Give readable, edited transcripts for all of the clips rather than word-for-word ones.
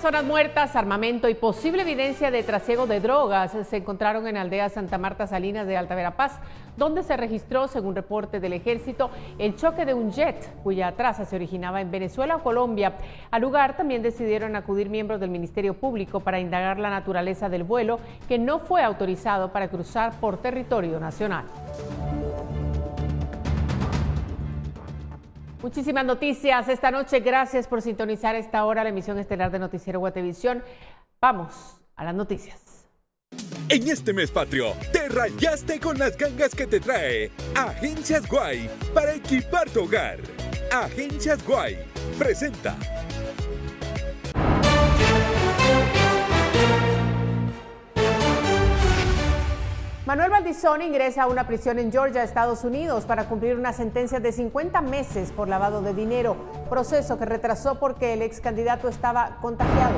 personas muertas, armamento y posible evidencia de trasiego de drogas se encontraron en la aldea Santa Marta Salinas de Alta Verapaz, donde se registró, según reporte del ejército, el choque de un jet cuya traza se originaba en Venezuela o Colombia. Al lugar también decidieron acudir miembros del Ministerio Público para indagar la naturaleza del vuelo, que no fue autorizado para cruzar por territorio nacional. Muchísimas noticias esta noche. Gracias por sintonizar a esta hora la emisión estelar de Noticiero Guatevisión. Vamos a las noticias. En este mes patrio, te rayaste con las gangas que te trae Agencias Guay para equipar tu hogar. Agencias Guay presenta. Manuel Valdizón ingresa a una prisión en Georgia, Estados Unidos, para cumplir una sentencia de 50 meses por lavado de dinero, proceso que retrasó porque el ex candidato estaba contagiado.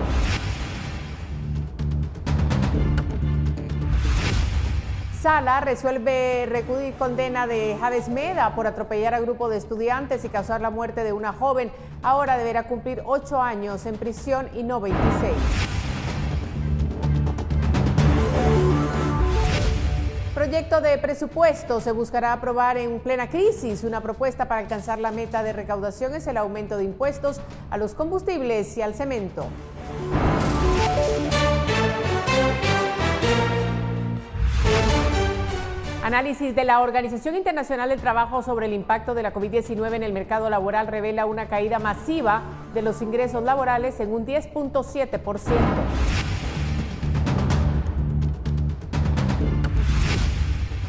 Sala resuelve recudir condena de Javes Meda por atropellar a grupo de estudiantes y causar la muerte de una joven. Ahora deberá cumplir 8 años en prisión y no 26. Proyecto de presupuesto. Se buscará aprobar en plena crisis. Una propuesta para alcanzar la meta de recaudación es el aumento de impuestos a los combustibles y al cemento. Análisis de la Organización Internacional del Trabajo sobre el impacto de la COVID-19 en el mercado laboral revela una caída masiva de los ingresos laborales en un 10.7%.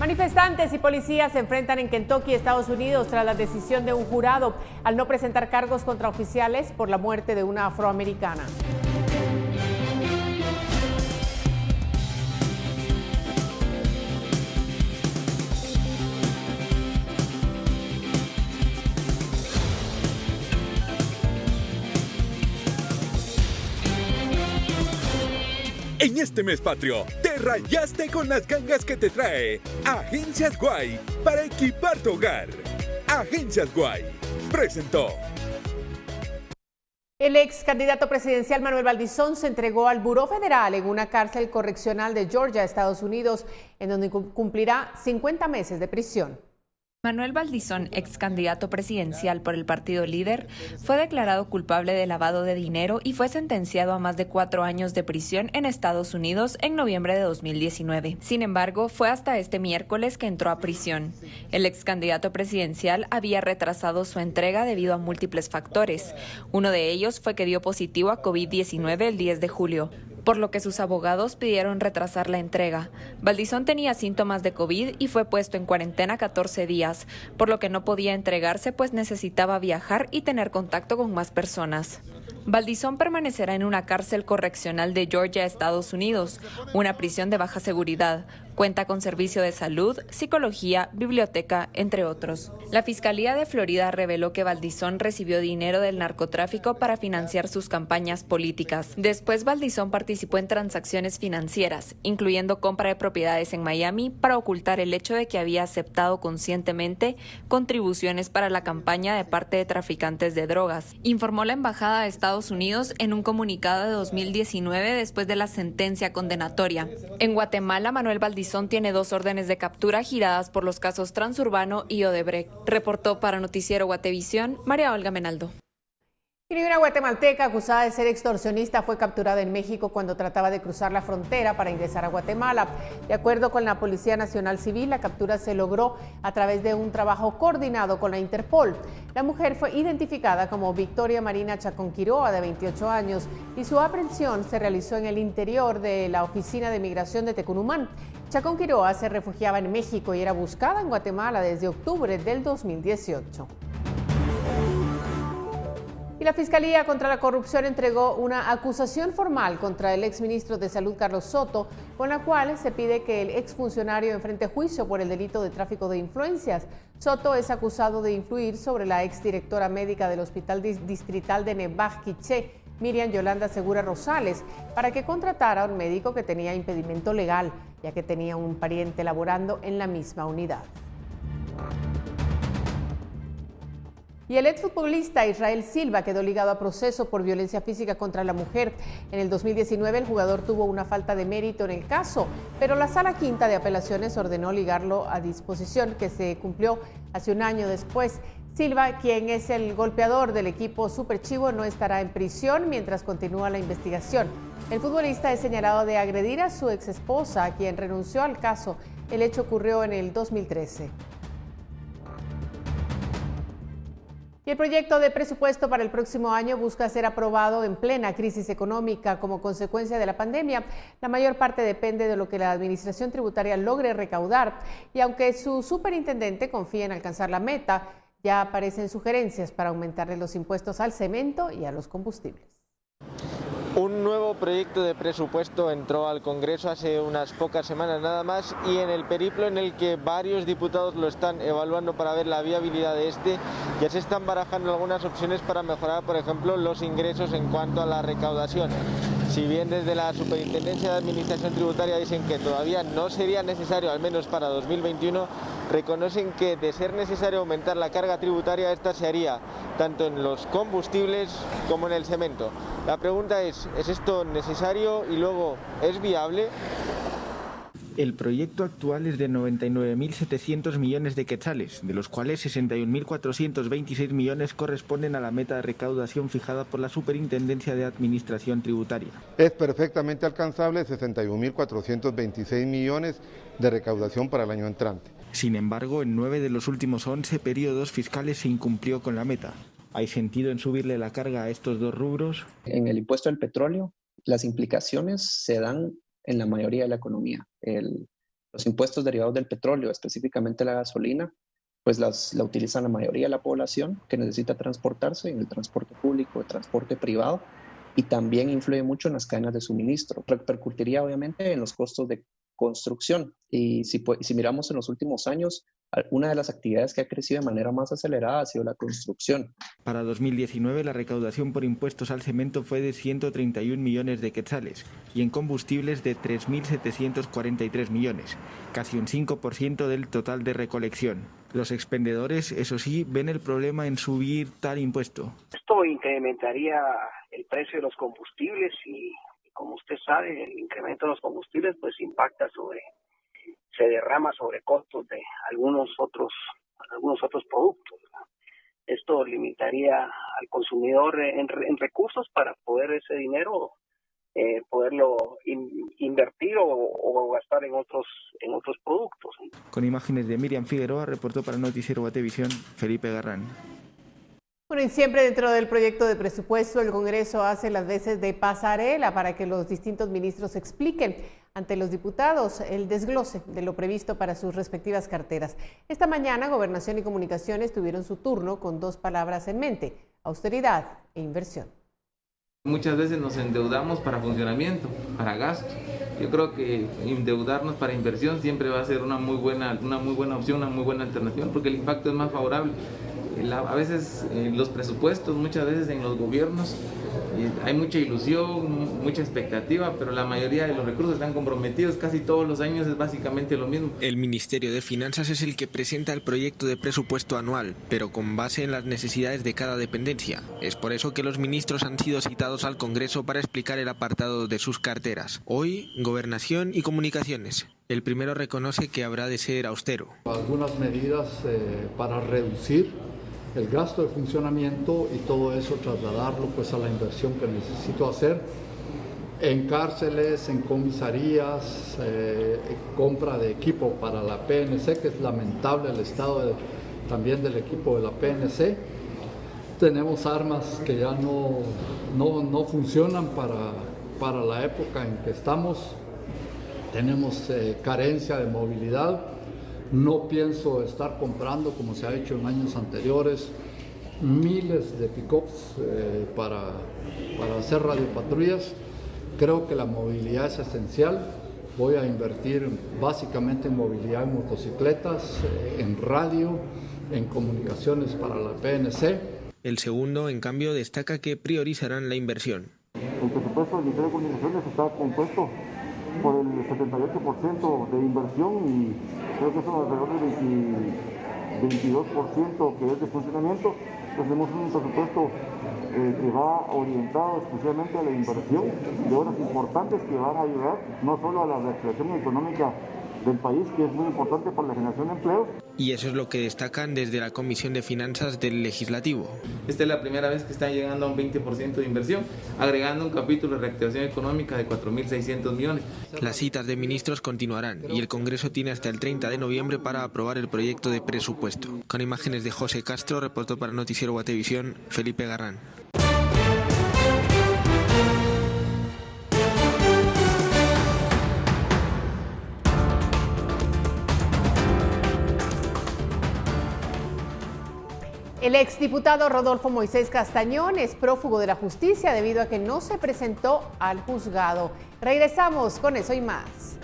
Manifestantes y policías se enfrentan en Kentucky, Estados Unidos, tras la decisión de un jurado al no presentar cargos contra oficiales por la muerte de una afroamericana. En este mes patrio, te rayaste con las gangas que te trae Agencias Guay para equipar tu hogar. Agencias Guay presentó. El ex candidato presidencial Manuel Valdizón se entregó al Buró Federal en una cárcel correccional de Georgia, Estados Unidos, en donde cumplirá 50 meses de prisión. Manuel Valdizón, ex candidato presidencial por el partido Líder, fue declarado culpable de lavado de dinero y fue sentenciado a más de 4 años de prisión en Estados Unidos en noviembre de 2019. Sin embargo, fue hasta este miércoles que entró a prisión. El ex candidato presidencial había retrasado su entrega debido a múltiples factores. Uno de ellos fue que dio positivo a COVID-19 el 10 de julio. Por lo que sus abogados pidieron retrasar la entrega. Valdizón tenía síntomas de COVID y fue puesto en cuarentena 14 días, por lo que no podía entregarse pues necesitaba viajar y tener contacto con más personas. Valdizón permanecerá en una cárcel correccional de Georgia, Estados Unidos, una prisión de baja seguridad. Cuenta con servicio de salud, psicología, biblioteca, entre otros. La Fiscalía de Florida reveló que Valdizón recibió dinero del narcotráfico para financiar sus campañas políticas. Después, Valdizón participó en transacciones financieras, incluyendo compra de propiedades en Miami, para ocultar el hecho de que había aceptado conscientemente contribuciones para la campaña de parte de traficantes de drogas, informó la Embajada de Estados Unidos en un comunicado de 2019 después de la sentencia condenatoria. En Guatemala, Manuel Valdizón tiene 2 órdenes de captura giradas por los casos Transurbano y Odebrecht. Reportó para Noticiero Guatevisión, María Olga Menaldo. Y una guatemalteca acusada de ser extorsionista fue capturada en México cuando trataba de cruzar la frontera para ingresar a Guatemala. De acuerdo con la Policía Nacional Civil, la captura se logró a través de un trabajo coordinado con la Interpol. La mujer fue identificada como Victoria Marina Chacón Quiroa, de 28 años, y su aprehensión se realizó en el interior de la Oficina de Migración de Tecunumán. Chacón Quiroa se refugiaba en México y era buscada en Guatemala desde octubre del 2018. Y la Fiscalía contra la Corrupción entregó una acusación formal contra el exministro de Salud Carlos Soto, con la cual se pide que el exfuncionario enfrente juicio por el delito de tráfico de influencias. Soto es acusado de influir sobre la exdirectora médica del Hospital Distrital de Nevaj Quiché, Miriam Yolanda Segura Rosales, para que contratara a un médico que tenía impedimento legal, ya que tenía un pariente laborando en la misma unidad. Y el exfutbolista Israel Silva quedó ligado a proceso por violencia física contra la mujer. En el 2019 el jugador tuvo una falta de mérito en el caso, pero la Sala Quinta de Apelaciones ordenó ligarlo a disposición que se cumplió hace un año después. Silva, quien es el golpeador del equipo Super Chivo, no estará en prisión mientras continúa la investigación. El futbolista es señalado de agredir a su exesposa, quien renunció al caso. El hecho ocurrió en el 2013. Y el proyecto de presupuesto para el próximo año busca ser aprobado en plena crisis económica como consecuencia de la pandemia. La mayor parte depende de lo que la Administración Tributaria logre recaudar. Y aunque su superintendente confía en alcanzar la meta, ya aparecen sugerencias para aumentarle los impuestos al cemento y a los combustibles. Un nuevo proyecto de presupuesto entró al Congreso hace unas pocas semanas nada más, y en el periplo en el que varios diputados lo están evaluando para ver la viabilidad de este, ya se están barajando algunas opciones para mejorar, por ejemplo, los ingresos en cuanto a la recaudación. Si bien desde la Superintendencia de Administración Tributaria dicen que todavía no sería necesario, al menos para 2021, reconocen que de ser necesario aumentar la carga tributaria, esta se haría tanto en los combustibles como en el cemento. La pregunta ¿es esto necesario y luego es viable? El proyecto actual es de 99.700 millones de quetzales, de los cuales 61.426 millones corresponden a la meta de recaudación fijada por la Superintendencia de Administración Tributaria. Es perfectamente alcanzable 61.426 millones de recaudación para el año entrante. Sin embargo, en 9 de los últimos 11 periodos fiscales se incumplió con la meta. ¿Hay sentido en subirle la carga a estos dos rubros? En el impuesto al petróleo, las implicaciones se dan en la mayoría de la economía. Los impuestos derivados del petróleo, específicamente la gasolina, pues la utilizan la mayoría de la población que necesita transportarse en el transporte público, el transporte privado, y también influye mucho en las cadenas de suministro. Repercutiría obviamente en los costos de construcción. Y si miramos en los últimos años, una de las actividades que ha crecido de manera más acelerada ha sido la construcción. Para 2019 la recaudación por impuestos al cemento fue de 131 millones de quetzales y en combustibles de 3.743 millones, casi un 5% del total de recolección. Los expendedores, eso sí, ven el problema en subir tal impuesto. Esto incrementaría el precio de los combustibles y, como usted sabe, el incremento de los combustibles pues se derrama sobre costos de algunos otros productos. Esto limitaría al consumidor en recursos para poder ese dinero poderlo invertir o gastar en otros productos. Con imágenes de Miriam Figueroa, reportó para Noticiero Guatevisión, Felipe Garrán. Bueno, y siempre dentro del proyecto de presupuesto, el Congreso hace las veces de pasarela para que los distintos ministros expliquen ante los diputados el desglose de lo previsto para sus respectivas carteras. Esta mañana, Gobernación y Comunicaciones tuvieron su turno con dos palabras en mente: austeridad e inversión. Muchas veces nos endeudamos para funcionamiento, para gasto. Yo creo que endeudarnos para inversión siempre va a ser una muy buena opción, una muy buena alternativa, porque el impacto es más favorable. A veces los presupuestos, muchas veces en los gobiernos, hay mucha ilusión, mucha expectativa, pero la mayoría de los recursos están comprometidos. Casi todos los años es básicamente lo mismo. El Ministerio de Finanzas es el que presenta el proyecto de presupuesto anual, pero con base en las necesidades de cada dependencia. Es por eso que los ministros han sido citados al Congreso para explicar el apartado de sus carteras. Hoy, Gobernación y Comunicaciones. El primero reconoce que habrá de ser austero. Algunas medidas para reducir el gasto de funcionamiento y todo eso trasladarlo pues a la inversión que necesito hacer en cárceles, en comisarías, compra de equipo para la PNC, que es lamentable el estado también del equipo de la PNC. Tenemos armas que ya no funcionan para la época en que estamos. Tenemos carencia de movilidad. No pienso estar comprando, como se ha hecho en años anteriores, miles de pick-ups para hacer radiopatrullas. Creo que la movilidad es esencial. Voy a invertir básicamente en movilidad en motocicletas, en radio, en comunicaciones para la PNC. El segundo, en cambio, destaca que priorizarán la inversión. El presupuesto del Ministerio de Comunicaciones está compuesto por el 78% de inversión y creo que son alrededor del 22% que es de funcionamiento Tenemos un presupuesto que va orientado exclusivamente a la inversión de obras importantes que van a ayudar no solo a la reactivación económica del país, que es muy importante para la generación de empleo. Y eso es lo que destacan desde la Comisión de Finanzas del Legislativo. Esta es la primera vez que está llegando a un 20% de inversión, agregando un capítulo de reactivación económica de 4.600 millones. Las citas de ministros continuarán y el Congreso tiene hasta el 30 de noviembre para aprobar el proyecto de presupuesto. Con imágenes de José Castro, reportó para Noticiero Guatevisión, Felipe Garrán. El exdiputado Rodolfo Moisés Castañón es prófugo de la justicia debido a que no se presentó al juzgado. Regresamos con eso y más.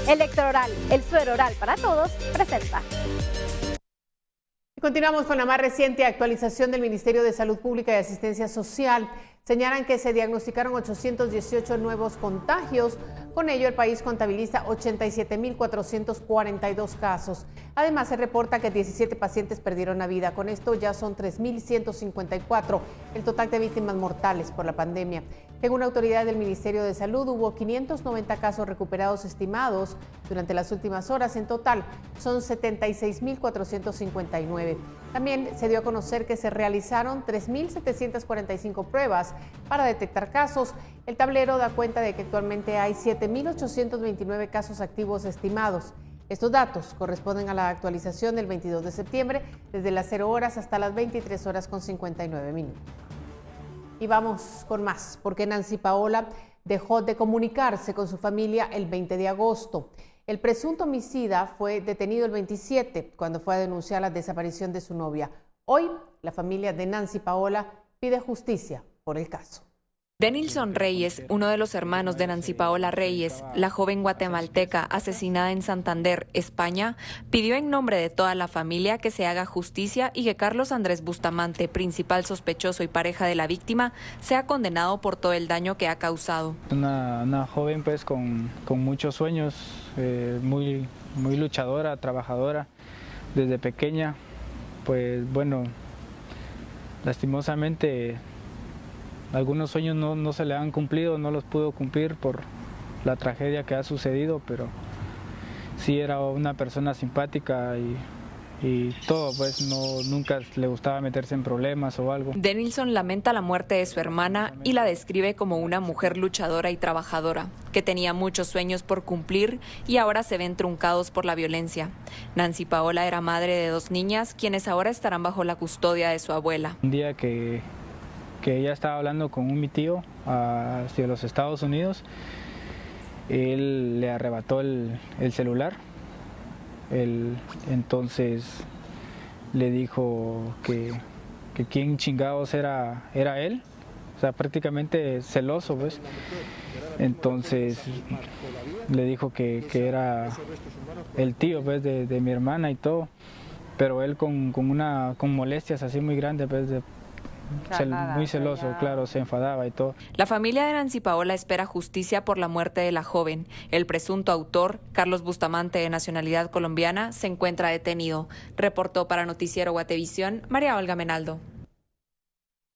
Electroral, el suero oral para todos, presenta. Continuamos con la más reciente actualización del Ministerio de Salud Pública y Asistencia Social. Señalan que se diagnosticaron 818 nuevos contagios. Con ello, el país contabiliza 87.442 casos. Además, se reporta que 17 pacientes perdieron la vida. Con esto ya son 3.154 el total de víctimas mortales por la pandemia. Según autoridades del Ministerio de Salud, hubo 590 casos recuperados estimados durante las últimas horas. En total, son 76.459. También se dio a conocer que se realizaron 3.745 pruebas para detectar casos. El tablero da cuenta de que actualmente hay 7.829 casos activos estimados. Estos datos corresponden a la actualización del 22 de septiembre, desde las 0 horas hasta las 23 horas con 59 minutos. Y vamos con más, porque Nancy Paola dejó de comunicarse con su familia el 20 de agosto. El presunto homicida fue detenido el 27, cuando fue a denunciar la desaparición de su novia. Hoy, la familia de Nancy Paola pide justicia por el caso. Denilson Reyes, uno de los hermanos de Nancy Paola Reyes, la joven guatemalteca asesinada en Santander, España, pidió en nombre de toda la familia que se haga justicia y que Carlos Andrés Bustamante, principal sospechoso y pareja de la víctima, sea condenado por todo el daño que ha causado. Una joven pues con muchos sueños, muy luchadora, trabajadora, desde pequeña, pues bueno, lastimosamente algunos sueños no se le han cumplido, no los pudo cumplir por la tragedia que ha sucedido, pero sí era una persona simpática y todo, pues nunca le gustaba meterse en problemas o algo. Denilson lamenta la muerte de su hermana y la describe como una mujer luchadora y trabajadora, que tenía muchos sueños por cumplir y ahora se ven truncados por la violencia. Nancy Paola era madre de 2 niñas, quienes ahora estarán bajo la custodia de su abuela. Un día que ella estaba hablando con mi tío hacia los Estados Unidos, él le arrebató el celular. Entonces le dijo que quién chingados era él, o sea, prácticamente celoso, pues. Entonces le dijo que era el tío, pues, de mi hermana y todo, pero él con molestias así muy grandes, pues, muy celoso, claro, se enfadaba y todo. La familia de Nancy Paola espera justicia por la muerte de la joven. El presunto autor, Carlos Bustamante, de nacionalidad colombiana, se encuentra detenido. Reportó para Noticiero Guatevisión, María Olga Menaldo.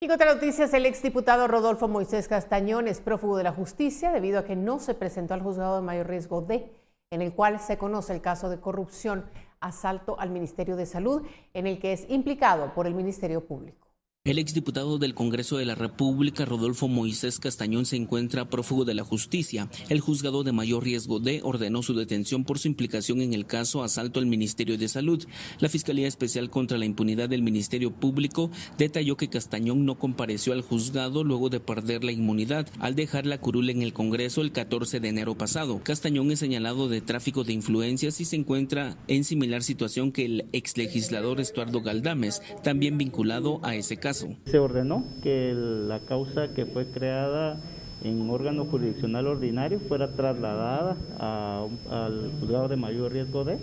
Y con otras noticias, el exdiputado Rodolfo Moisés Castañón es prófugo de la justicia debido a que no se presentó al juzgado de mayor riesgo D, en el cual se conoce el caso de corrupción, asalto al Ministerio de Salud, en el que es implicado por el Ministerio Público. El exdiputado del Congreso de la República, Rodolfo Moisés Castañón, se encuentra prófugo de la justicia. El juzgado de mayor riesgo D ordenó su detención por su implicación en el caso asalto al Ministerio de Salud. La Fiscalía Especial contra la Impunidad del Ministerio Público detalló que Castañón no compareció al juzgado luego de perder la inmunidad al dejar la curul en el Congreso el 14 de enero pasado. Castañón es señalado de tráfico de influencias y se encuentra en similar situación que el exlegislador Estuardo Galdames, también vinculado a ese caso. Se ordenó que la causa que fue creada en órgano jurisdiccional ordinario fuera trasladada al juzgado de mayor riesgo D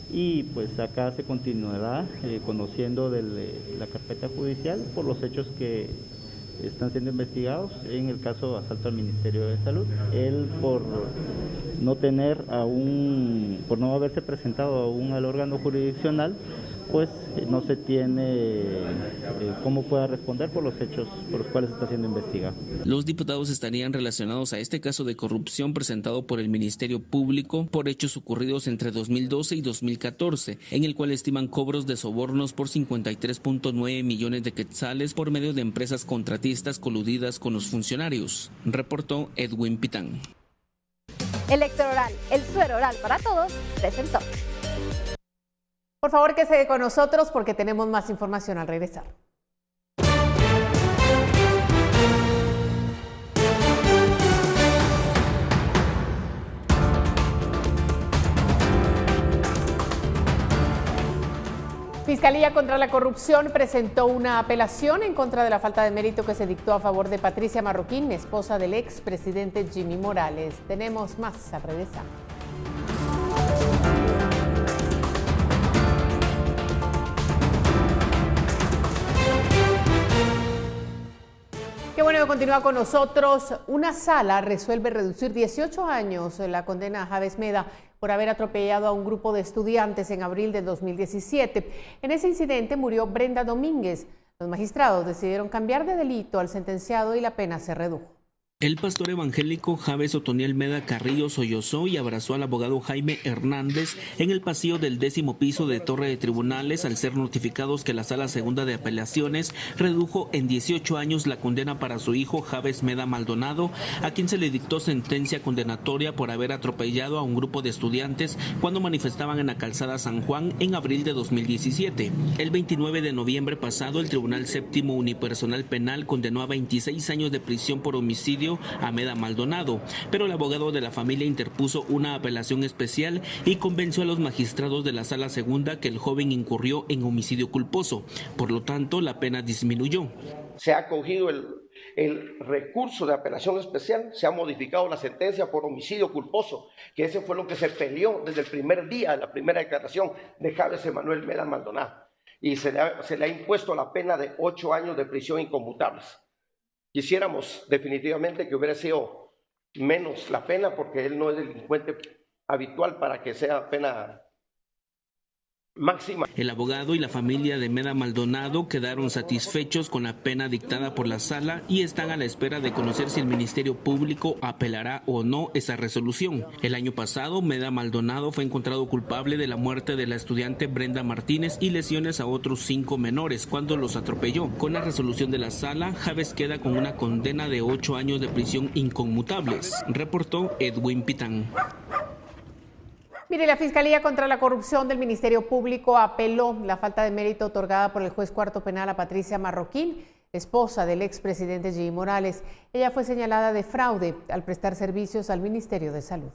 y pues acá se continuará conociendo de la carpeta judicial por los hechos que están siendo investigados en el caso de asalto al Ministerio de Salud. Él por no haberse presentado aún al órgano jurisdiccional, pues no se tiene cómo pueda responder por los hechos por los cuales está siendo investigado. Los diputados estarían relacionados a este caso de corrupción presentado por el Ministerio Público por hechos ocurridos entre 2012 y 2014, en el cual estiman cobros de sobornos por 53.9 millones de quetzales por medio de empresas contratistas coludidas con los funcionarios, reportó Edwin Pitán. Electroral, el suero oral para todos, presentó. Por favor, que se quede con nosotros porque tenemos más información al regresar. Fiscalía contra la Corrupción presentó una apelación en contra de la falta de mérito que se dictó a favor de Patricia Marroquín, esposa del expresidente Jimmy Morales. Tenemos más al regresar. Qué bueno que continúa con nosotros. Una sala resuelve reducir 18 años la condena a Javes Meda por haber atropellado a un grupo de estudiantes en abril de 2017. En ese incidente murió Brenda Domínguez. Los magistrados decidieron cambiar de delito al sentenciado y la pena se redujo. El pastor evangélico Javes Otoniel Meda Carrillo sollozó y abrazó al abogado Jaime Hernández en el pasillo del 10º piso de Torre de Tribunales al ser notificados que la Sala Segunda de Apelaciones redujo en 18 años la condena para su hijo Javes Meda Maldonado, a quien se le dictó sentencia condenatoria por haber atropellado a un grupo de estudiantes cuando manifestaban en la calzada San Juan en abril de 2017. El 29 de noviembre pasado, el Tribunal Séptimo Unipersonal Penal condenó a 26 años de prisión por homicidio a Meda Maldonado, pero el abogado de la familia interpuso una apelación especial y convenció a los magistrados de la Sala Segunda que el joven incurrió en homicidio culposo. Por lo tanto, la pena disminuyó. Se ha acogido el recurso de apelación especial, se ha modificado la sentencia por homicidio culposo, que ese fue lo que se peleó desde el primer día de la primera declaración de Javes Emanuel Meda Maldonado, y se le ha impuesto la pena de 8 años de prisión inconmutables. Quisiéramos definitivamente que hubiera sido menos la pena, porque él no es delincuente habitual para que sea pena máxima. El abogado y la familia de Meda Maldonado quedaron satisfechos con la pena dictada por la sala y están a la espera de conocer si el Ministerio Público apelará o no esa resolución. El año pasado, Meda Maldonado fue encontrado culpable de la muerte de la estudiante Brenda Martínez y lesiones a otros 5 menores cuando los atropelló. Con la resolución de la sala, Javes queda con una condena de 8 años de prisión inconmutables, reportó Edwin Pitán. Mire, la Fiscalía contra la Corrupción del Ministerio Público apeló la falta de mérito otorgada por el juez cuarto penal a Patricia Marroquín, esposa del expresidente Jimmy Morales. Ella fue señalada de fraude al prestar servicios al Ministerio de Salud.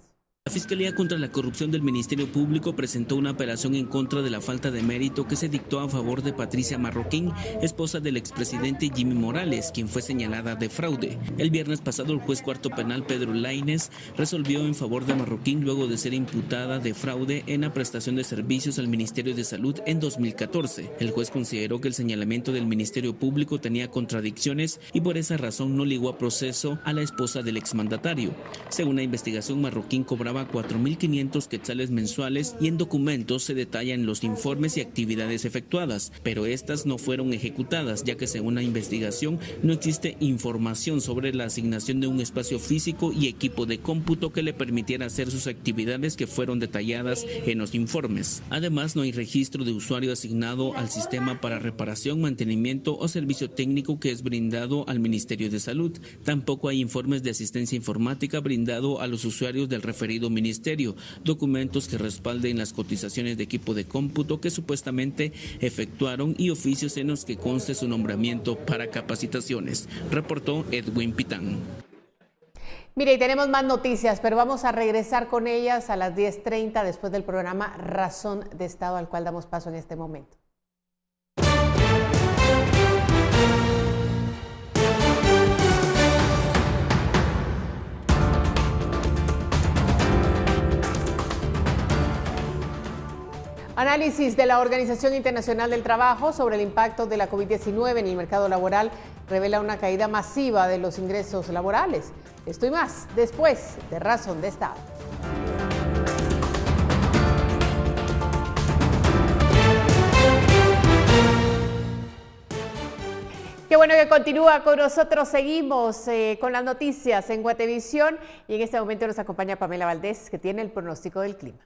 La Fiscalía contra la Corrupción del Ministerio Público presentó una apelación en contra de la falta de mérito que se dictó a favor de Patricia Marroquín, esposa del expresidente Jimmy Morales, quien fue señalada de fraude. El viernes pasado, el juez cuarto penal Pedro Lainez resolvió en favor de Marroquín luego de ser imputada de fraude en la prestación de servicios al Ministerio de Salud en 2014. El juez consideró que el señalamiento del Ministerio Público tenía contradicciones y por esa razón no ligó a proceso a la esposa del exmandatario. Según la investigación, Marroquín cobraba 4.500 quetzales mensuales y en documentos se detallan los informes y actividades efectuadas, pero estas no fueron ejecutadas, ya que según la investigación no existe información sobre la asignación de un espacio físico y equipo de cómputo que le permitiera hacer sus actividades que fueron detalladas en los informes. Además, no hay registro de usuario asignado al sistema para reparación, mantenimiento o servicio técnico que es brindado al Ministerio de Salud. Tampoco hay informes de asistencia informática brindado a los usuarios del referido ministerio, documentos que respalden las cotizaciones de equipo de cómputo que supuestamente efectuaron y oficios en los que conste su nombramiento para capacitaciones, reportó Edwin Pitán. Mire, y tenemos más noticias, pero vamos a regresar con ellas a las 10:30 después del programa Razón de Estado, al cual damos paso en este momento. Análisis de la Organización Internacional del Trabajo sobre el impacto de la COVID-19 en el mercado laboral revela una caída masiva de los ingresos laborales. Esto y más después de Razón de Estado. Qué bueno que continúa con nosotros. Seguimos con las noticias en Guatevisión y en este momento nos acompaña Pamela Valdés, que tiene el pronóstico del clima.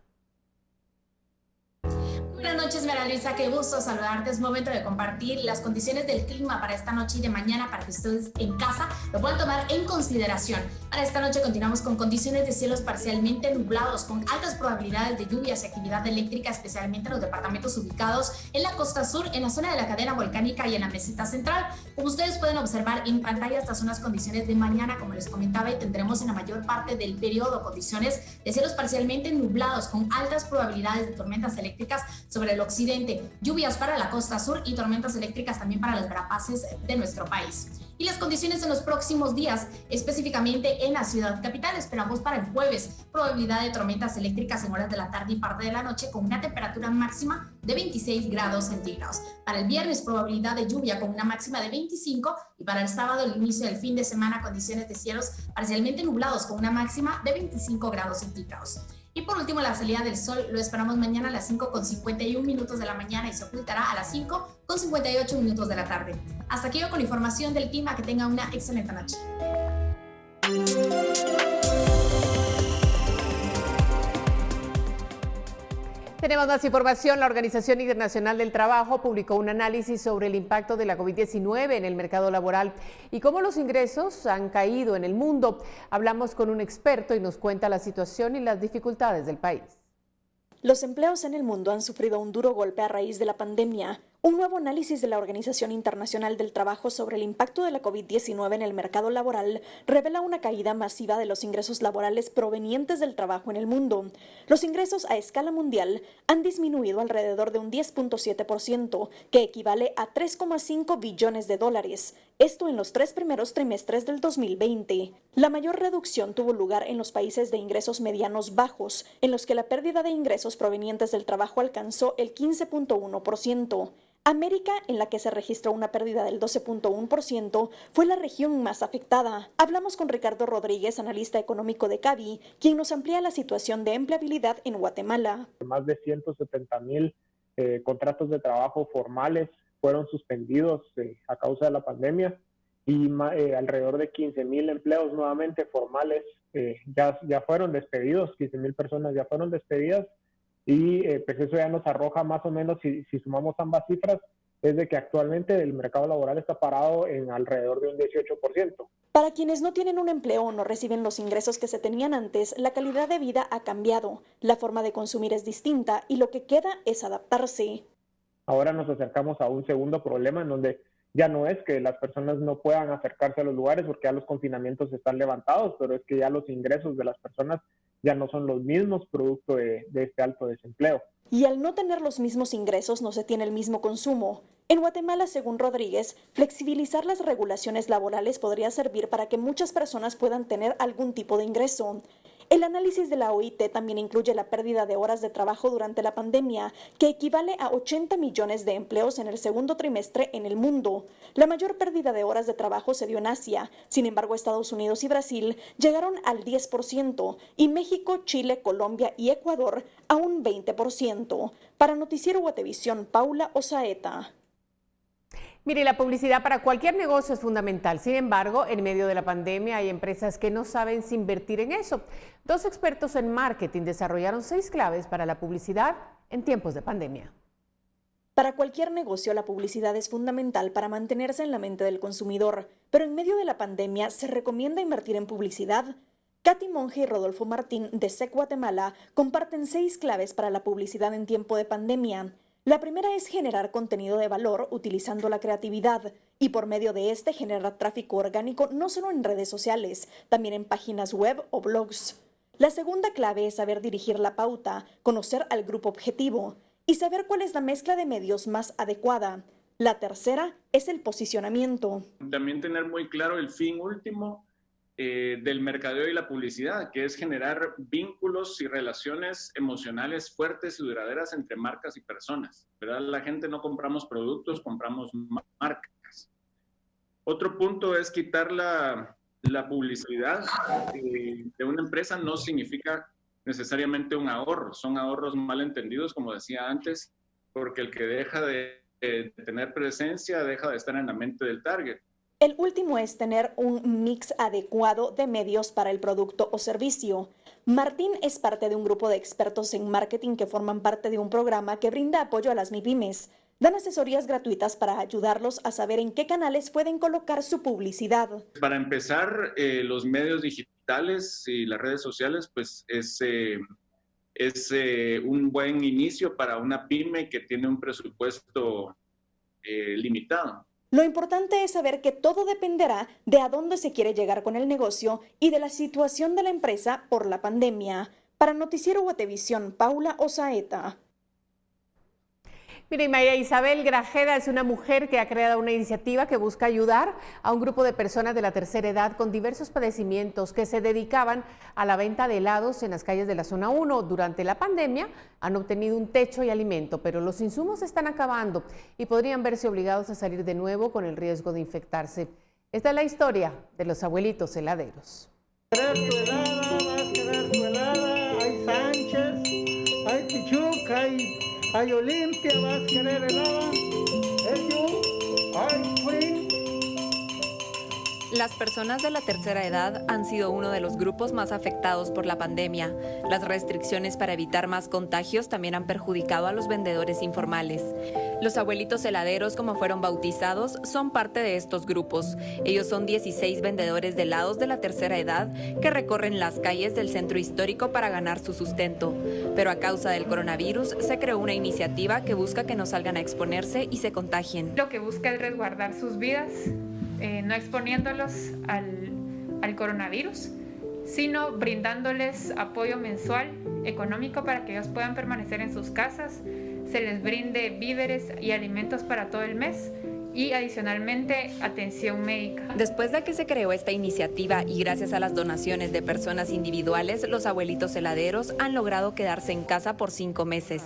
Buenas noches, María Luisa, qué gusto saludarte. Es momento de compartir las condiciones del clima para esta noche y de mañana para que ustedes en casa lo puedan tomar en consideración. Para esta noche continuamos con condiciones de cielos parcialmente nublados, con altas probabilidades de lluvias y actividad eléctrica, especialmente en los departamentos ubicados en la costa sur, en la zona de la cadena volcánica y en la meseta central. Como ustedes pueden observar en pantalla, estas son las condiciones de mañana, como les comentaba, y tendremos en la mayor parte del periodo condiciones de cielos parcialmente nublados, con altas probabilidades de tormentas eléctricas sobre el occidente, lluvias para la costa sur y tormentas eléctricas también para las Verapaces de nuestro país. Y las condiciones en los próximos días, específicamente en la ciudad capital, esperamos para el jueves probabilidad de tormentas eléctricas en horas de la tarde y parte de la noche con una temperatura máxima de 26 grados centígrados. Para el viernes probabilidad de lluvia con una máxima de 25 y para el sábado, el inicio del fin de semana, condiciones de cielos parcialmente nublados con una máxima de 25 grados centígrados. Y por último, la salida del sol lo esperamos mañana a las 5:51 de la mañana y se ocultará a las 5:58 de la tarde. Hasta aquí yo con información del clima. Que tenga una excelente noche. Tenemos más información. La Organización Internacional del Trabajo publicó un análisis sobre el impacto de la COVID-19 en el mercado laboral y cómo los ingresos han caído en el mundo. Hablamos con un experto y nos cuenta la situación y las dificultades del país. Los empleos en el mundo han sufrido un duro golpe a raíz de la pandemia. Un nuevo análisis de la Organización Internacional del Trabajo sobre el impacto de la COVID-19 en el mercado laboral revela una caída masiva de los ingresos laborales provenientes del trabajo en el mundo. Los ingresos a escala mundial han disminuido alrededor de un 10.7%, que equivale a 3,5 billones de dólares. Esto en los 3 primeros trimestres del 2020. La mayor reducción tuvo lugar en los países de ingresos medianos bajos, en los que la pérdida de ingresos provenientes del trabajo alcanzó el 15.1%. América, en la que se registró una pérdida del 12.1%, fue la región más afectada. Hablamos con Ricardo Rodríguez, analista económico de CABI, quien nos amplía la situación de empleabilidad en Guatemala. Más de 170,000 contratos de trabajo formales fueron suspendidos a causa de la pandemia y alrededor de 15,000 empleos nuevamente formales ya fueron despedidos, 15,000 personas ya fueron despedidas. Y pues eso ya nos arroja más o menos, si sumamos ambas cifras, es de que actualmente el mercado laboral está parado en alrededor de un 18%. Para quienes no tienen un empleo o no reciben los ingresos que se tenían antes, la calidad de vida ha cambiado, la forma de consumir es distinta y lo que queda es adaptarse. Ahora nos acercamos a un segundo problema en donde ya no es que las personas no puedan acercarse a los lugares porque ya los confinamientos están levantados, pero es que ya los ingresos de las personas ya no son los mismos producto de este alto desempleo. Y al no tener los mismos ingresos no se tiene el mismo consumo. En Guatemala, según Rodríguez, flexibilizar las regulaciones laborales podría servir para que muchas personas puedan tener algún tipo de ingreso. El análisis de la OIT también incluye la pérdida de horas de trabajo durante la pandemia, que equivale a 80 millones de empleos en el segundo trimestre en el mundo. La mayor pérdida de horas de trabajo se dio en Asia. Sin embargo, Estados Unidos y Brasil llegaron al 10% y México, Chile, Colombia y Ecuador a un 20%. Para Noticiero Guatevisión, Paula Osaeta. Mire, la publicidad para cualquier negocio es fundamental. Sin embargo, en medio de la pandemia hay empresas que no saben si invertir en eso. 2 expertos en marketing desarrollaron 6 claves para la publicidad en tiempos de pandemia. Para cualquier negocio, la publicidad es fundamental para mantenerse en la mente del consumidor. Pero en medio de la pandemia, ¿se recomienda invertir en publicidad? Katy Monge y Rodolfo Martín de SEC Guatemala comparten 6 claves para la publicidad en tiempo de pandemia. La primera es generar contenido de valor utilizando la creatividad y por medio de este generar tráfico orgánico no solo en redes sociales, también en páginas web o blogs. La segunda clave es saber dirigir la pauta, conocer al grupo objetivo y saber cuál es la mezcla de medios más adecuada. La tercera es el posicionamiento. También tener muy claro el fin último del mercadeo y la publicidad, que es generar vínculos y relaciones emocionales fuertes y duraderas entre marcas y personas, ¿verdad? La gente no compramos productos, compramos marcas. Otro punto es quitar la publicidad de una empresa no significa necesariamente un ahorro, son ahorros mal entendidos, como decía antes, porque el que deja de tener presencia deja de estar en la mente del target. El último es tener un mix adecuado de medios para el producto o servicio. Martín es parte de un grupo de expertos en marketing que forman parte de un programa que brinda apoyo a las MIPYMES. Dan asesorías gratuitas para ayudarlos a saber en qué canales pueden colocar su publicidad. Para empezar, los medios digitales y las redes sociales, pues es un buen inicio para una pyme que tiene un presupuesto limitado. Lo importante es saber que todo dependerá de a dónde se quiere llegar con el negocio y de la situación de la empresa por la pandemia. Para Noticiero Guatevisión, Paula Osaeta. Mire, María Isabel Grajeda es una mujer que ha creado una iniciativa que busca ayudar a un grupo de personas de la tercera edad con diversos padecimientos que se dedicaban a la venta de helados en las calles de la zona 1. Durante la pandemia han obtenido un techo y alimento, pero los insumos se están acabando y podrían verse obligados a salir de nuevo con el riesgo de infectarse. Esta es la historia de los abuelitos heladeros. Hay Sánchez, hay Pichuca, hay Olimpia, vas a querer helada, hay Queen. Las personas de la tercera edad han sido uno de los grupos más afectados por la pandemia. Las restricciones para evitar más contagios también han perjudicado a los vendedores informales. Los abuelitos heladeros, como fueron bautizados, son parte de estos grupos. Ellos son 16 vendedores de helados de la tercera edad que recorren las calles del centro histórico para ganar su sustento. Pero a causa del coronavirus se creó una iniciativa que busca que no salgan a exponerse y se contagien. Lo que busca es resguardar sus vidas, no exponiéndolos al coronavirus, sino brindándoles apoyo mensual económico para que ellos puedan permanecer en sus casas, se les brinde víveres y alimentos para todo el mes y adicionalmente atención médica. Después de que se creó esta iniciativa y gracias a las donaciones de personas individuales, los abuelitos heladeros han logrado quedarse en casa por 5 meses.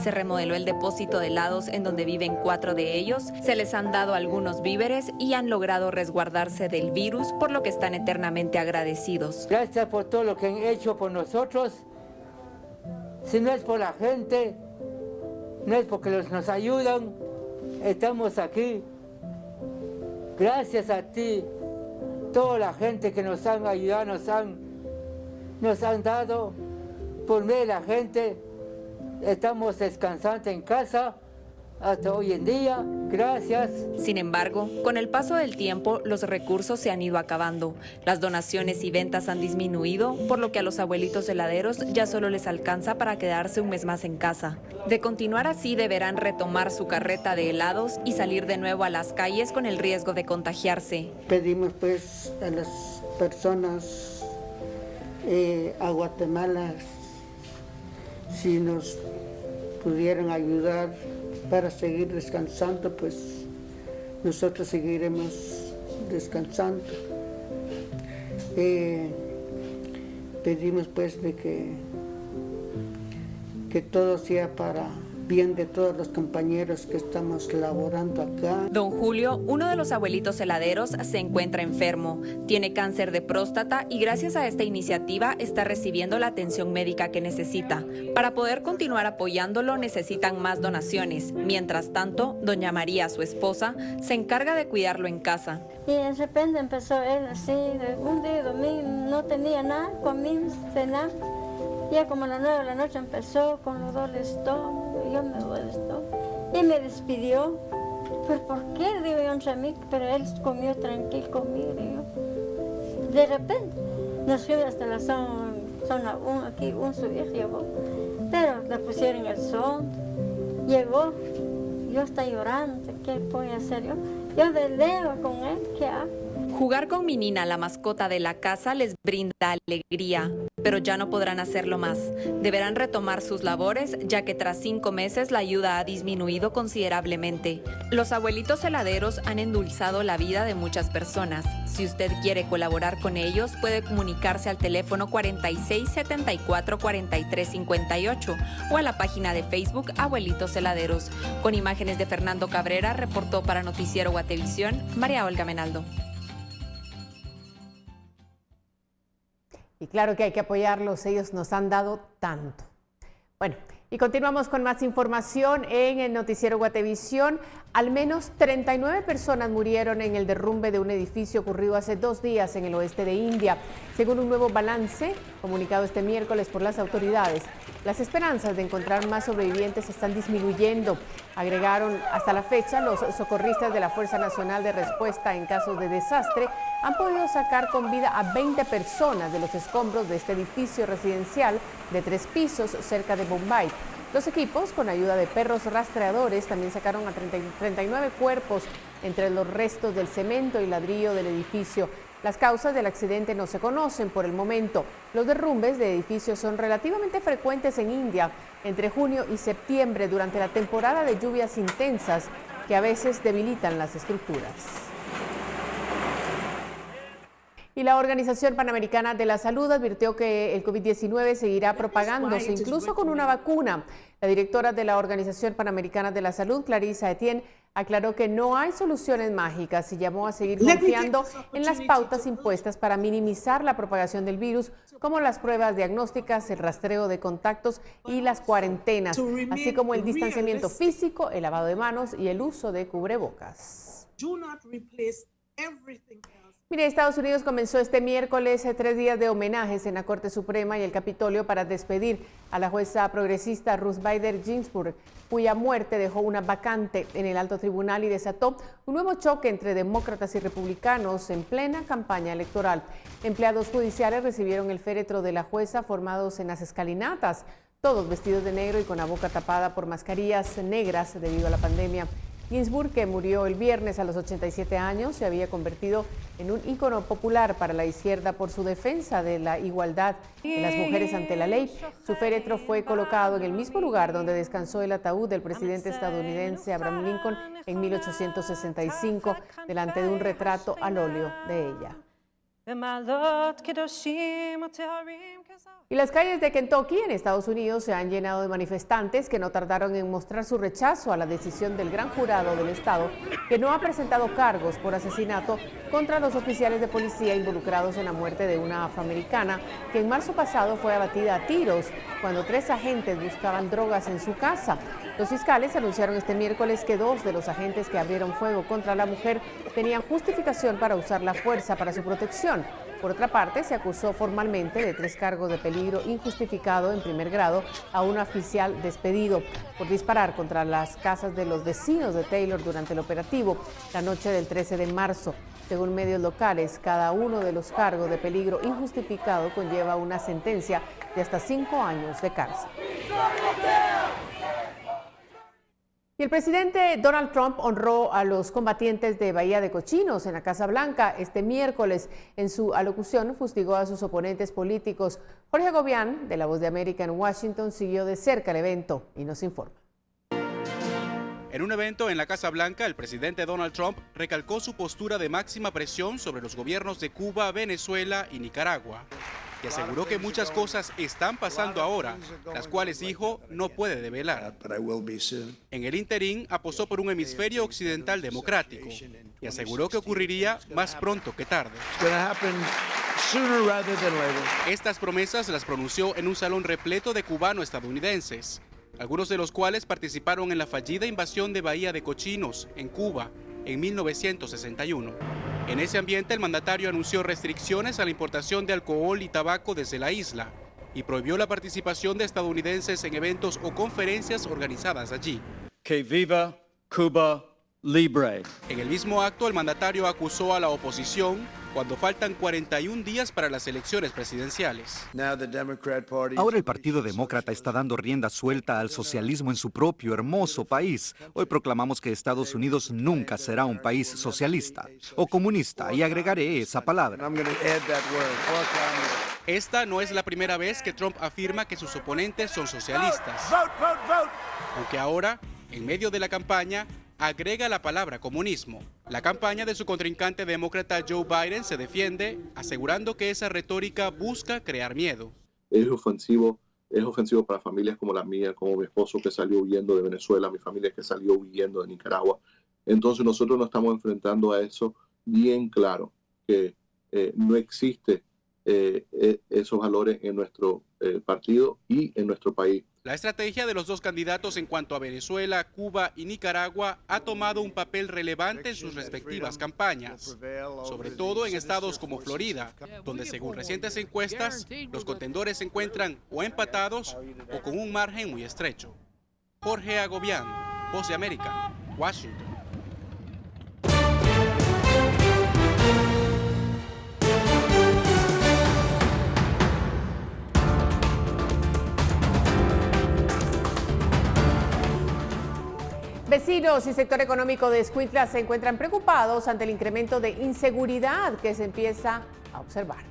Se remodeló el depósito de helados en donde viven 4 de ellos, se les han dado algunos víveres y han logrado resguardarse del virus, por lo que están eternamente agradecidos. Gracias por todo lo que han hecho por nosotros. Si no es por la gente, no es porque nos ayudan, estamos aquí. Gracias a ti, toda la gente que nos han ayudado, nos han dado. Por medio de la gente, estamos descansando en casa hasta hoy en día. Gracias. Sin embargo, con el paso del tiempo, los recursos se han ido acabando. Las donaciones y ventas han disminuido, por lo que a los abuelitos heladeros ya solo les alcanza para quedarse un mes más en casa. De continuar así, deberán retomar su carreta de helados y salir de nuevo a las calles con el riesgo de contagiarse. Pedimos pues a las personas a Guatemala si nos pudieran ayudar para seguir descansando, pues nosotros seguiremos descansando. Pedimos pues de que todo sea para bien de todos los compañeros que estamos laborando acá. Don Julio, uno de los abuelitos heladeros, se encuentra enfermo, tiene cáncer de próstata y gracias a esta iniciativa está recibiendo la atención médica que necesita. Para poder continuar apoyándolo necesitan más donaciones. Mientras tanto, doña María, su esposa, se encarga de cuidarlo en casa. Y de repente empezó él así, un día domingo, no tenía nada, comimos, cenamos. Ya como a las 9 de la noche empezó con los dolores de estómago, yo me duele el estómago. Y me despidió. ¿Pero por qué? Digo yo entre mí, pero él comió tranquilo conmigo. Digo. De repente nos fuimos hasta la zona 1, aquí su hija llegó. Pero le pusieron el son, llegó, yo estaba llorando, ¿qué voy a hacer yo? Yo veleo con él, ¿qué hago? Jugar con Minina, la mascota de la casa, les brinda alegría, pero ya no podrán hacerlo más. Deberán retomar sus labores, ya que tras 5 meses la ayuda ha disminuido considerablemente. Los abuelitos heladeros han endulzado la vida de muchas personas. Si usted quiere colaborar con ellos, puede comunicarse al teléfono 46 74 43 58 o a la página de Facebook Abuelitos Heladeros. Con imágenes de Fernando Cabrera, reportó para Noticiero Guatevisión, María Olga Menaldo. Y claro que hay que apoyarlos, ellos nos han dado tanto. Bueno, y continuamos con más información en el Noticiero Guatevisión. Al menos 39 personas murieron en el derrumbe de un edificio ocurrido hace 2 días en el oeste de India, según un nuevo balance comunicado este miércoles por las autoridades. Las esperanzas de encontrar más sobrevivientes están disminuyendo. Agregaron, hasta la fecha, los socorristas de la Fuerza Nacional de Respuesta en casos de desastre han podido sacar con vida a 20 personas de los escombros de este edificio residencial de 3 pisos cerca de Bombay. Los equipos, con ayuda de perros rastreadores, también sacaron a 39 cuerpos entre los restos del cemento y ladrillo del edificio. Las causas del accidente no se conocen por el momento. Los derrumbes de edificios son relativamente frecuentes en India entre junio y septiembre durante la temporada de lluvias intensas que a veces debilitan las estructuras. Y la Organización Panamericana de la Salud advirtió que el COVID-19 seguirá propagándose, incluso con una vacuna. La directora de la Organización Panamericana de la Salud, Clarissa Etienne, aclaró que no hay soluciones mágicas y llamó a seguir confiando en las pautas impuestas para minimizar la propagación del virus, como las pruebas diagnósticas, el rastreo de contactos y las cuarentenas, así como el distanciamiento físico, el lavado de manos y el uso de cubrebocas. Mire, Estados Unidos comenzó este miércoles 3 días de homenajes en la Corte Suprema y el Capitolio para despedir a la jueza progresista Ruth Bader Ginsburg, cuya muerte dejó una vacante en el alto tribunal y desató un nuevo choque entre demócratas y republicanos en plena campaña electoral. Empleados judiciales recibieron el féretro de la jueza formados en las escalinatas, todos vestidos de negro y con la boca tapada por mascarillas negras debido a la pandemia. Ginsburg, que murió el viernes a los 87 años, se había convertido en un ícono popular para la izquierda por su defensa de la igualdad de las mujeres ante la ley. Su féretro fue colocado en el mismo lugar donde descansó el ataúd del presidente estadounidense Abraham Lincoln en 1865, delante de un retrato al óleo de ella. Y las calles de Kentucky, en Estados Unidos, se han llenado de manifestantes que no tardaron en mostrar su rechazo a la decisión del gran jurado del estado, que no ha presentado cargos por asesinato contra los oficiales de policía involucrados en la muerte de una afroamericana, que en marzo pasado fue abatida a tiros cuando 3 agentes buscaban drogas en su casa. Los fiscales anunciaron este miércoles que 2 de los agentes que abrieron fuego contra la mujer tenían justificación para usar la fuerza para su protección. Por otra parte, se acusó formalmente de 3 cargos de peligro injustificado en primer grado a un oficial despedido por disparar contra las casas de los vecinos de Taylor durante el operativo la noche del 13 de marzo. Según medios locales, cada uno de los cargos de peligro injustificado conlleva una sentencia de hasta 5 años de cárcel. Y el presidente Donald Trump honró a los combatientes de Bahía de Cochinos en la Casa Blanca este miércoles. En su alocución fustigó a sus oponentes políticos. Jorge Agobián, de La Voz de América en Washington, siguió de cerca el evento y nos informa. En un evento en la Casa Blanca, el presidente Donald Trump recalcó su postura de máxima presión sobre los gobiernos de Cuba, Venezuela y Nicaragua, y aseguró que muchas cosas están pasando ahora, las cuales dijo no puede develar. En el interín apostó por un hemisferio occidental democrático y aseguró que ocurriría más pronto que tarde. Estas promesas las pronunció en un salón repleto de cubano-estadounidenses, algunos de los cuales participaron en la fallida invasión de Bahía de Cochinos, en Cuba, en 1961. En ese ambiente, el mandatario anunció restricciones a la importación de alcohol y tabaco desde la isla y prohibió la participación de estadounidenses en eventos o conferencias organizadas allí. Que viva Cuba libre. En el mismo acto, el mandatario acusó a la oposición cuando faltan 41 días para las elecciones presidenciales. Ahora el Partido Demócrata está dando rienda suelta al socialismo en su propio hermoso país. Hoy proclamamos que Estados Unidos nunca será un país socialista o comunista, y agregaré esa palabra. Esta no es la primera vez que Trump afirma que sus oponentes son socialistas. Aunque ahora, en medio de la campaña, agrega la palabra comunismo. La campaña de su contrincante demócrata Joe Biden se defiende, asegurando que esa retórica busca crear miedo. Es ofensivo para familias como la mía, como mi esposo que salió huyendo de Venezuela, mi familia que salió huyendo de Nicaragua. Entonces nosotros nos estamos enfrentando a eso bien claro, que no existe esos valores en nuestro partido y en nuestro país. La estrategia de los dos candidatos en cuanto a Venezuela, Cuba y Nicaragua ha tomado un papel relevante en sus respectivas campañas, sobre todo en estados como Florida, donde según recientes encuestas, los contendores se encuentran o empatados o con un margen muy estrecho. Jorge Agobián, Voz de América, Washington. Vecinos y sector económico de Escuintla se encuentran preocupados ante el incremento de inseguridad que se empieza a observar.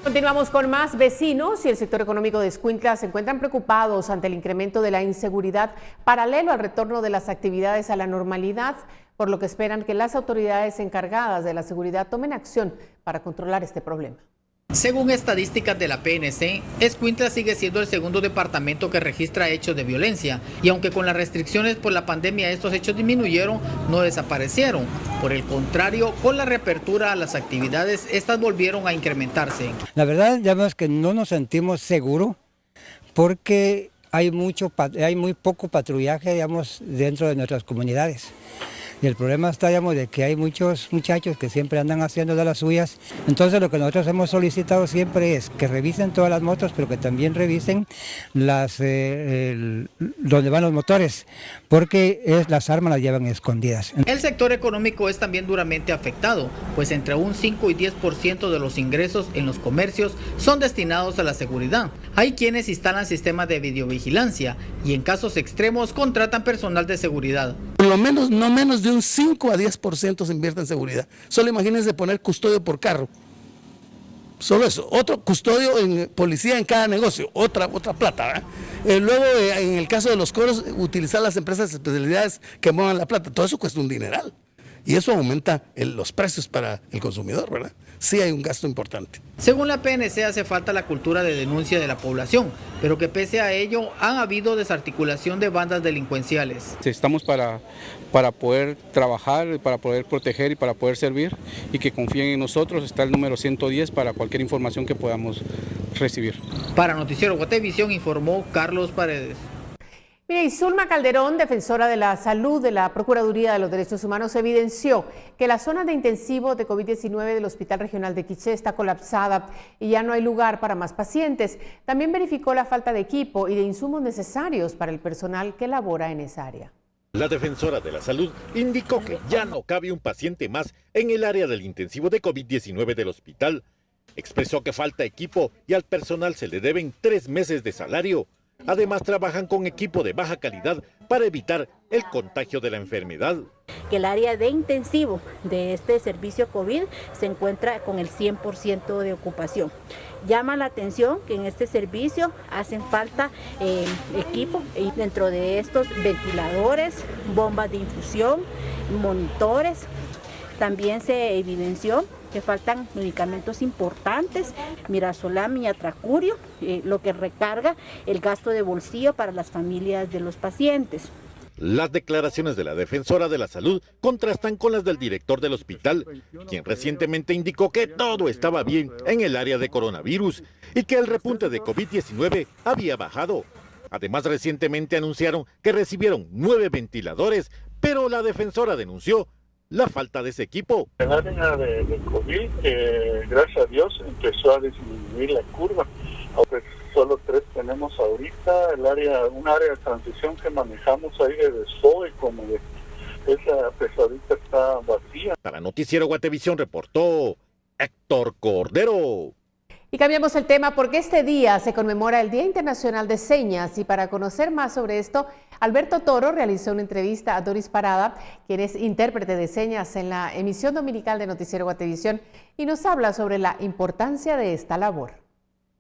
Continuamos con más. Vecinos y el sector económico de Escuintla se encuentran preocupados ante el incremento de la inseguridad paralelo al retorno de las actividades a la normalidad, por lo que esperan que las autoridades encargadas de la seguridad tomen acción para controlar este problema. Según estadísticas de la PNC, Escuintla sigue siendo el segundo departamento que registra hechos de violencia, y aunque con las restricciones por la pandemia estos hechos disminuyeron, no desaparecieron. Por el contrario, con la reapertura a las actividades, estas volvieron a incrementarse. La verdad, ya vemos que no nos sentimos seguros porque hay muy poco patrullaje, digamos, dentro de nuestras comunidades. Y el problema está, digamos, de que hay muchos muchachos que siempre andan haciendo de las suyas. Entonces lo que nosotros hemos solicitado siempre es que revisen todas las motos, pero que también revisen donde van los motores, porque las armas las llevan escondidas. El sector económico es también duramente afectado, pues entre un 5 y 10% de los ingresos en los comercios son destinados a la seguridad. Hay quienes instalan sistemas de videovigilancia y en casos extremos contratan personal de seguridad. Por lo menos, no menos de un 5 a 10% se invierte en seguridad. Solo imagínense poner custodio por carro. Solo eso. Otro custodio en policía en cada negocio. Otra plata, ¿verdad? Luego, en el caso de los coros, utilizar las empresas de especialidades que muevan la plata. Todo eso cuesta un dineral. Y eso aumenta los precios para el consumidor, ¿verdad? Sí hay un gasto importante. Según la PNC, hace falta la cultura de denuncia de la población, pero que pese a ello han habido desarticulación de bandas delincuenciales. Estamos para poder trabajar, para poder proteger y para poder servir, y que confíen en nosotros. Está el número 110 para cualquier información que podamos recibir. Para Noticiero Guatevisión informó Carlos Paredes. Mire, y Zulma Calderón, defensora de la salud de la Procuraduría de los Derechos Humanos, evidenció que la zona de intensivo de COVID-19 del Hospital Regional de Quiché está colapsada y ya no hay lugar para más pacientes. También verificó la falta de equipo y de insumos necesarios para el personal que labora en esa área. La defensora de la salud indicó que ya no cabe un paciente más en el área del intensivo de COVID-19 del hospital. Expresó que falta equipo y al personal se le deben 3 meses de salario. Además, trabajan con equipo de baja calidad para evitar el contagio de la enfermedad. Que el área de intensivo de este servicio COVID se encuentra con el 100% de ocupación. Llama la atención que en este servicio hacen falta equipo, y dentro de estos ventiladores, bombas de infusión, monitores. También se evidenció que faltan medicamentos importantes, Mirazolam y Atracurio, lo que recarga el gasto de bolsillo para las familias de los pacientes. Las declaraciones de la defensora de la salud contrastan con las del director del hospital, quien recientemente indicó que todo estaba bien en el área de coronavirus y que el repunte de COVID-19 había bajado. Además, recientemente anunciaron que recibieron 9 ventiladores, pero la defensora denunció la falta de ese equipo. El área de COVID, gracias a Dios, empezó a disminuir la curva. Pues solo 3 tenemos ahorita. Un área de transición que manejamos ahí de SOE, como de esa pesadita está vacía. Para Noticiero Guatevisión reportó Héctor Cordero. Y cambiamos el tema porque este día se conmemora el Día Internacional de Señas y para conocer más sobre esto, Alberto Toro realizó una entrevista a Doris Parada, quien es intérprete de señas en la emisión dominical de Noticiero Guatevisión y nos habla sobre la importancia de esta labor.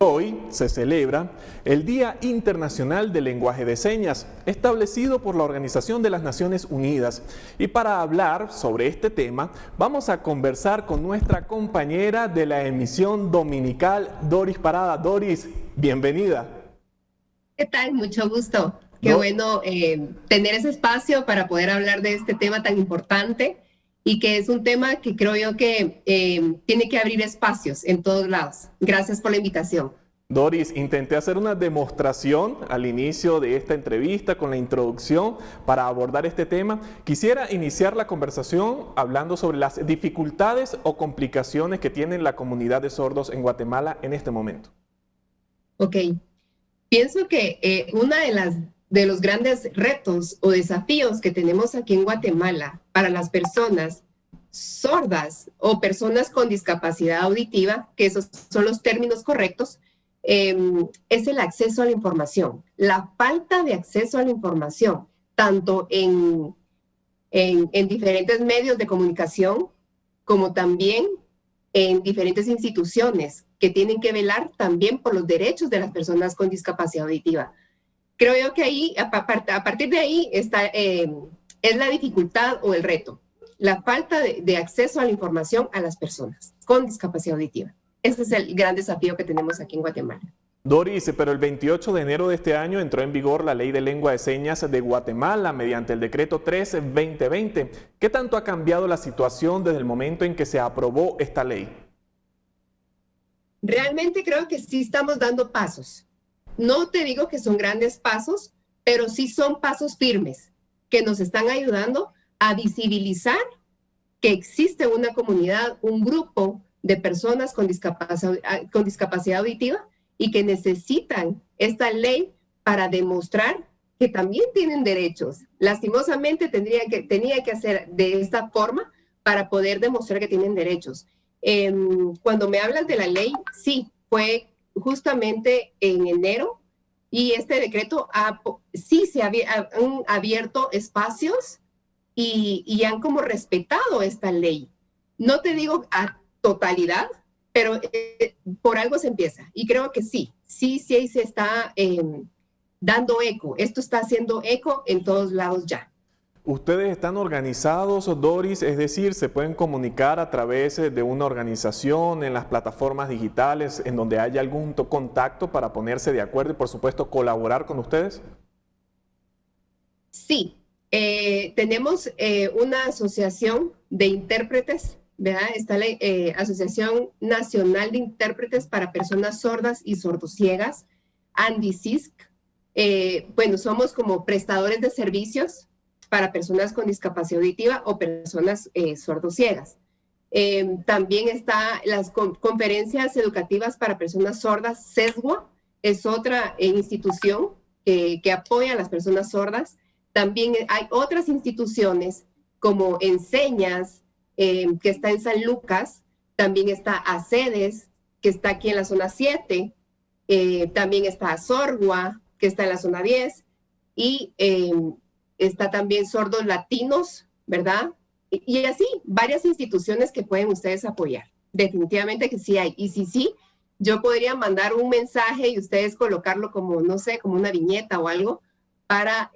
Hoy se celebra el Día Internacional del Lenguaje de Señas, establecido por la Organización de las Naciones Unidas. Y para hablar sobre este tema, vamos a conversar con nuestra compañera de la emisión dominical, Doris Parada. Doris, bienvenida. ¿Qué tal? Mucho gusto. Qué bueno tener ese espacio para poder hablar de este tema tan importante y que es un tema que creo yo que tiene que abrir espacios en todos lados. Gracias por la invitación. Doris, intenté hacer una demostración al inicio de esta entrevista con la introducción para abordar este tema. Quisiera iniciar la conversación hablando sobre las dificultades o complicaciones que tiene la comunidad de sordos en Guatemala en este momento. Ok. Pienso que uno de los grandes retos o desafíos que tenemos aquí en Guatemala para las personas sordas o personas con discapacidad auditiva, que esos son los términos correctos, es el acceso a la información. La falta de acceso a la información, tanto en diferentes medios de comunicación, como también en diferentes instituciones que tienen que velar también por los derechos de las personas con discapacidad auditiva. Creo yo que ahí, a partir de ahí, es la dificultad o el reto, la falta de acceso a la información a las personas con discapacidad auditiva. Ese es el gran desafío que tenemos aquí en Guatemala. Doris, pero el 28 de enero de este año entró en vigor la Ley de Lengua de Señas de Guatemala mediante el Decreto 3/2020. ¿Qué tanto ha cambiado la situación desde el momento en que se aprobó esta ley? Realmente creo que sí estamos dando pasos. No te digo que son grandes pasos, pero sí son pasos firmes que nos están ayudando a visibilizar que existe una comunidad, un grupo de personas con discapacidad auditiva y que necesitan esta ley para demostrar que también tienen derechos. Lastimosamente tenía que hacer de esta forma para poder demostrar que tienen derechos. Cuando me hablas de la ley, sí, fue justamente en enero y este decreto sí se han abierto espacios y han como respetado esta ley. No te digo a totalidad, pero por algo se empieza y creo que sí se está dando eco. Esto está haciendo eco en todos lados ya. ¿Ustedes están organizados, Doris? Es decir, ¿se pueden comunicar a través de una organización en las plataformas digitales en donde haya algún contacto para ponerse de acuerdo y, por supuesto, colaborar con ustedes? Sí, tenemos una asociación de intérpretes, ¿verdad? Está la Asociación Nacional de Intérpretes para Personas Sordas y Sordociegas, ANDICISC. Bueno, somos como prestadores de servicios para personas con discapacidad auditiva o personas sordociegas. También está las conferencias educativas para personas sordas, CESGUA, es otra institución que apoya a las personas sordas. También hay otras instituciones como Enseñas, que está en San Lucas, también está ACEDES, que está aquí en la zona 7, también está Sorgua, que está en la zona 10, y está también Sordos Latinos, ¿verdad? Y así, varias instituciones que pueden ustedes apoyar. Definitivamente que sí hay. Y sí, yo podría mandar un mensaje y ustedes colocarlo como, no sé, como una viñeta o algo para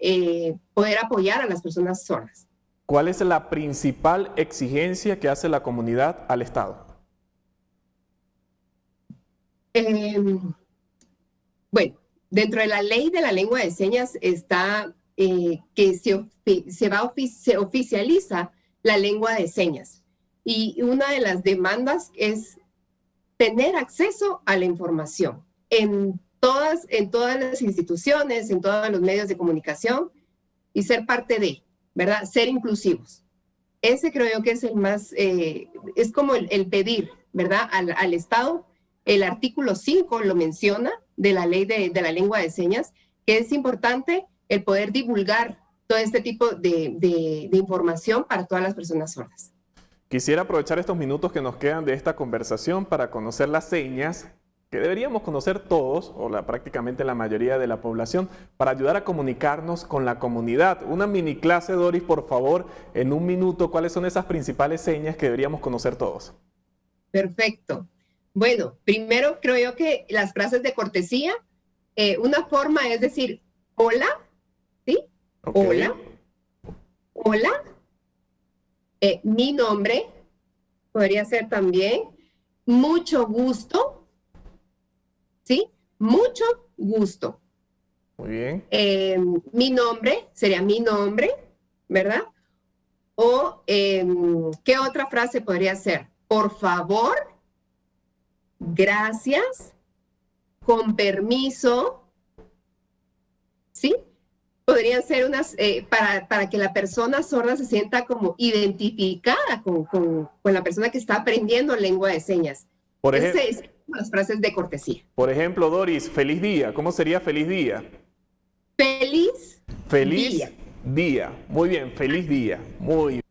poder apoyar a las personas sordas. ¿Cuál es la principal exigencia que hace la comunidad al Estado? Bueno, dentro de la ley de la lengua de señas está que se oficializa la lengua de señas. Y una de las demandas es tener acceso a la información en todas las instituciones, en todos los medios de comunicación y ser parte de, ¿verdad? Ser inclusivos. Ese creo yo que es el más, es como el pedir, ¿verdad? Al Estado. El artículo 5 lo menciona de la ley de la lengua de señas, que es importante el poder divulgar todo este tipo de información para todas las personas sordas. Quisiera aprovechar estos minutos que nos quedan de esta conversación para conocer las señas que deberíamos conocer todos, o prácticamente la mayoría de la población, para ayudar a comunicarnos con la comunidad. Una mini clase, Doris, por favor, en un minuto, ¿cuáles son esas principales señas que deberíamos conocer todos? Perfecto. Bueno, primero creo yo que las frases de cortesía, una forma es decir, hola, ¿sí? Okay. Hola, hola, mi nombre, podría ser también, mucho gusto, ¿sí? Mucho gusto. Muy bien. Mi nombre, sería mi nombre, ¿verdad? O, ¿qué otra frase podría ser? Por favor, gracias, con permiso, ¿sí? Podrían ser unas, para que la persona sorda se sienta como identificada con la persona que está aprendiendo lengua de señas. Por ejemplo, esas son las frases de cortesía. Por ejemplo, Doris, feliz día. ¿Cómo sería feliz día? Feliz día. Muy bien, feliz día. Muy bien.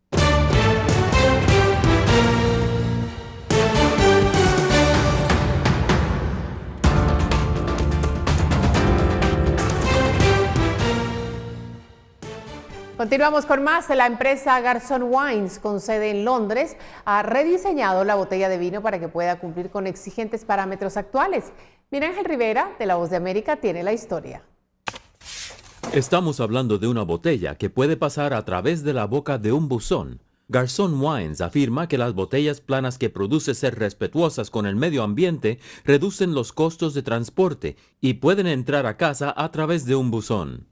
Continuamos con más. La empresa Garson Wines, con sede en Londres, ha rediseñado la botella de vino para que pueda cumplir con exigentes parámetros actuales. Miguel Ángel Rivera, de La Voz de América, tiene la historia. Estamos hablando de una botella que puede pasar a través de la boca de un buzón. Garson Wines afirma que las botellas planas que produce ser respetuosas con el medio ambiente reducen los costos de transporte y pueden entrar a casa a través de un buzón.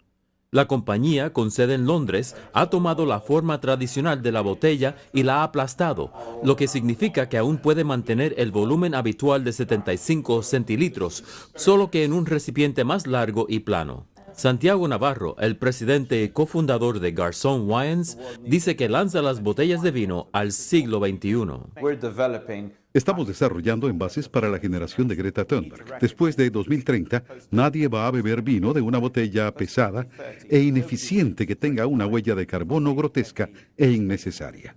La compañía, con sede en Londres, ha tomado la forma tradicional de la botella y la ha aplastado, lo que significa que aún puede mantener el volumen habitual de 75 centilitros, solo que en un recipiente más largo y plano. Santiago Navarro, el presidente y cofundador de Garson Wines, dice que lanza las botellas de vino al siglo XXI. Estamos desarrollando envases para la generación de Greta Thunberg. Después de 2030, nadie va a beber vino de una botella pesada e ineficiente que tenga una huella de carbono grotesca e innecesaria.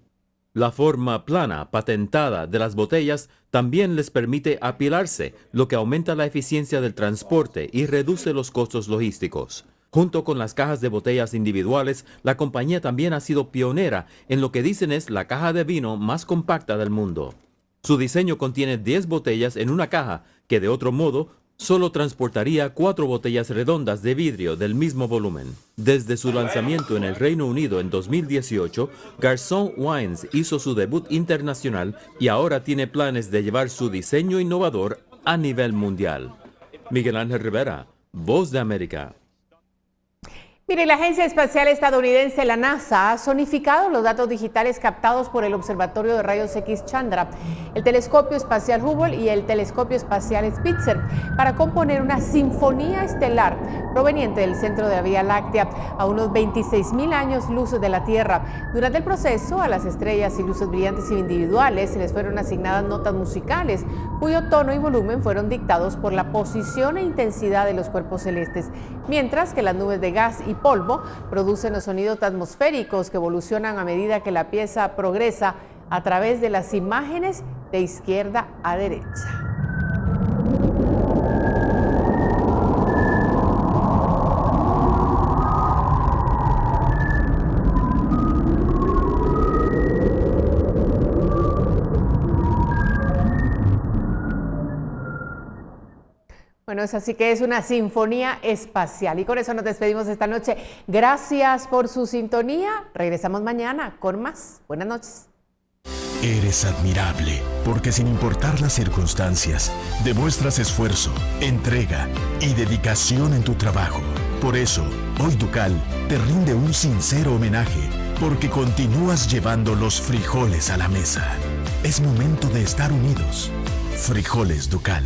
La forma plana, patentada de las botellas también les permite apilarse, lo que aumenta la eficiencia del transporte y reduce los costos logísticos. Junto con las cajas de botellas individuales, la compañía también ha sido pionera en lo que dicen es la caja de vino más compacta del mundo. Su diseño contiene 10 botellas en una caja, que de otro modo solo transportaría 4 botellas redondas de vidrio del mismo volumen. Desde su lanzamiento en el Reino Unido en 2018, Garson Wines hizo su debut internacional y ahora tiene planes de llevar su diseño innovador a nivel mundial. Miguel Ángel Rivera, Voz de América. Mire, la Agencia Espacial Estadounidense, la NASA, ha zonificado los datos digitales captados por el Observatorio de Rayos X Chandra, el Telescopio Espacial Hubble y el Telescopio Espacial Spitzer para componer una sinfonía estelar proveniente del centro de la Vía Láctea a unos 26.000 años luz de la Tierra. Durante el proceso, a las estrellas y luces brillantes individuales se les fueron asignadas notas musicales cuyo tono y volumen fueron dictados por la posición e intensidad de los cuerpos celestes, mientras que las nubes de gas y polvo producen los sonidos atmosféricos que evolucionan a medida que la pieza progresa a través de las imágenes de izquierda a derecha. Bueno, es así que es una sinfonía espacial. Y con eso nos despedimos esta noche. Gracias por su sintonía. Regresamos mañana con más. Buenas noches. Eres admirable porque sin importar las circunstancias, demuestras esfuerzo, entrega y dedicación en tu trabajo. Por eso, hoy Ducal te rinde un sincero homenaje porque continúas llevando los frijoles a la mesa. Es momento de estar unidos. Frijoles Ducal.